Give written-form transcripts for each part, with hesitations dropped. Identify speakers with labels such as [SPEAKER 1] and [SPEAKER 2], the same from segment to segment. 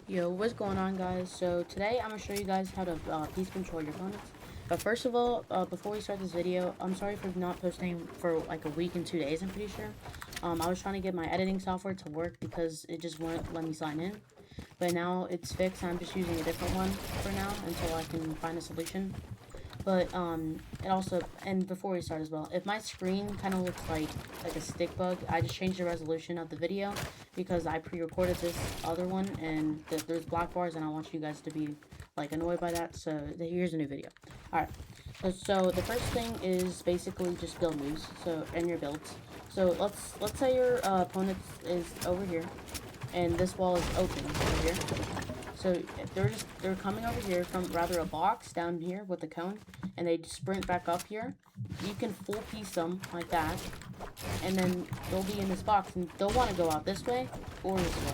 [SPEAKER 1] Yo, what's going on, guys? So today I'm gonna show you guys how to piece control your opponents. But first of all, before we start this video, I'm sorry for not posting for like a week and 2 days. I'm pretty sure. I was trying to get my editing software to work because it just wouldn't let me sign in. But now it's fixed. I'm just using a different one for now until I can find a solution. But it also, and before we start as well, if my screen kind of looks like a stick bug, I just changed the resolution of the video because I pre-recorded this other one and there's black bars and I want you guys to be like annoyed by that. So here's a new video. All right. So the first thing is basically just build moves. So and your builds. So let's say your opponent is over here, and this wall is open over here. So if they're coming over here from rather a box down here with the cone, and they sprint back up here. You can full piece them like that, and then they'll be in this box, and they'll want to go out this way or this way,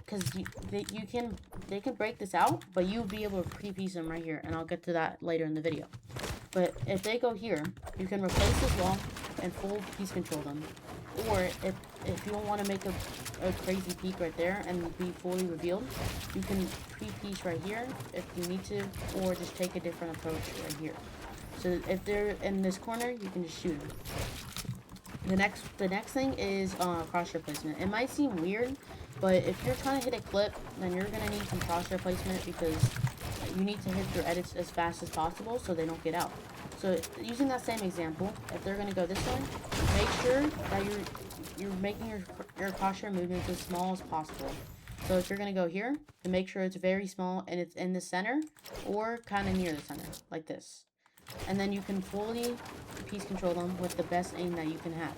[SPEAKER 1] because they can break this out, but you'll be able to pre-piece them right here, and I'll get to that later in the video. But if they go here, you can replace this wall and full piece control them. Or if you don't want to make a crazy peak right there and be fully revealed, you can pre-piece right here if you need to, or just take a different approach right here. So if they're in this corner, you can just shoot them. The next thing is crosshair placement. It might seem weird, but if you're trying to hit a clip, then you're gonna need some crosshair placement because you need to hit your edits as fast as possible so they don't get out. So using that same example, if they're gonna go this way, make sure that you're making your crosshair movements as small as possible. So if you're gonna go here, then make sure it's very small and it's in the center or kind of near the center, like this. And then you can fully piece control them with the best aim that you can have.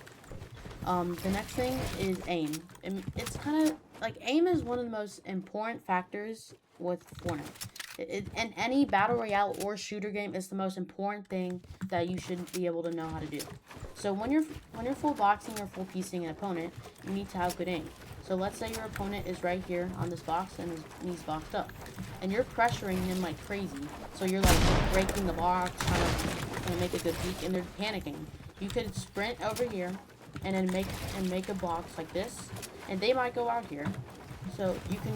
[SPEAKER 1] The next thing is aim. And it's kind of like aim is one of the most important factors with Fortnite. In any battle royale or shooter game, it's the most important thing that you should be able to know how to do. So when you're full boxing or full piecing an opponent, you need to have good aim. So let's say your opponent is right here on this box and he's boxed up, and you're pressuring him like crazy. So you're like breaking the box, trying to make a good peek, and they're panicking. You could sprint over here and then make a box like this, and they might go out here. So you can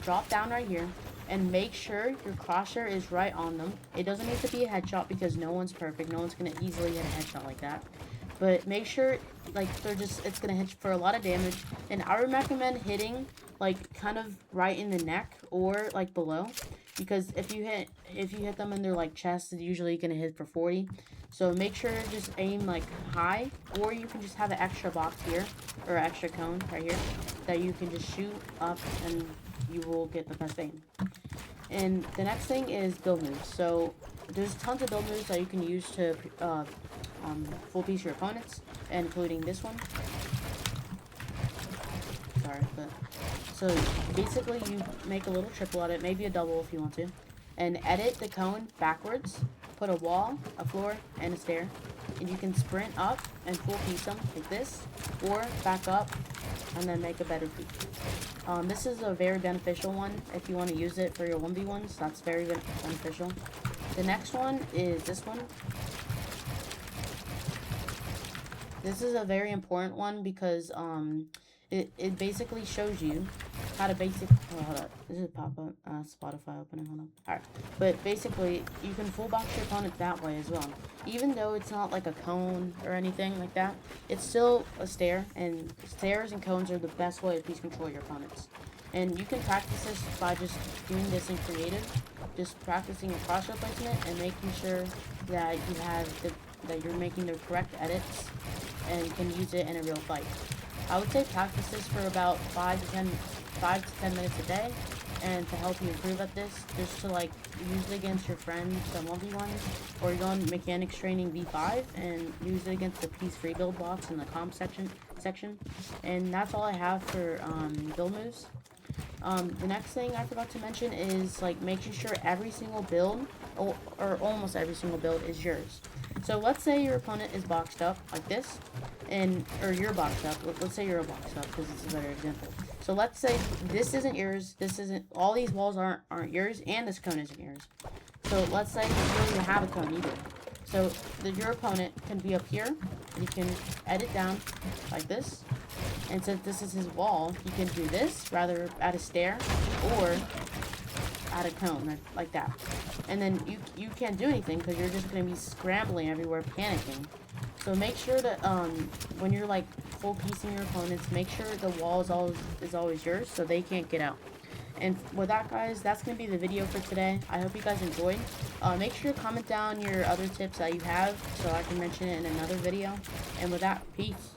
[SPEAKER 1] drop down right here and make sure your crosshair is right on them. It doesn't need to be a headshot because no one's perfect. No one's gonna easily hit a headshot like that. But make sure like it's gonna hit for a lot of damage. And I would recommend hitting like kind of right in the neck or like below, because if you hit them in their like chest, it's usually gonna hit for 40. So make sure to just aim like high, or you can just have an extra box here or extra cone right here that you can just shoot up and you will get the best aim. And the next thing is build moves. So there's tons of build moves that you can use to full piece your opponents, including this one. Sorry, but so basically you make a little triple edit, maybe a double if you want to, and edit the cone backwards. Put a wall, a floor, and a stair, and you can sprint up and full piece them like this, or back up and then make a better peak. This is a very beneficial one if you want to use it for your 1v1s. That's very beneficial. The next one is this one. This is a very important one because it basically shows you how to hold up. This is pop-up Spotify opening. Hold up. Alright. But basically you can full box your opponent that way as well. Even though it's not like a cone or anything like that, it's still a stair, and stairs and cones are the best way to piece control your opponents. And you can practice this by just doing this in creative, just practicing your crosshair placement and making sure that that you're making the correct edits and can use it in a real fight. I would say practice this for about 5 to 10 minutes a day, and to help you improve at this, just to like use it against your friends, some 1v1s, or you're on mechanics training V5 and use it against the piece free build box in the comp section. And that's all I have for build moves. The next thing I forgot to mention is like making sure every single build, or almost every single build, is yours. So let's say your opponent is boxed up like this, or you're boxed up. Let's say you're boxed up because it's a better example. So let's say this isn't yours. All these walls aren't yours, and this cone isn't yours. So let's say you don't even have a cone either. So your opponent can be up here, and you can edit down like this, And since this is his wall, you can do this, rather add a stair, or add a cone, like that. And then you can't do anything because you're just going to be scrambling everywhere, panicking. So make sure that when you're like full piecing your opponents, make sure the wall is always yours so they can't get out. And with that, guys, that's going to be the video for today. I hope you guys enjoyed. Make sure to comment down your other tips that you have so I can mention it in another video. And with that, peace.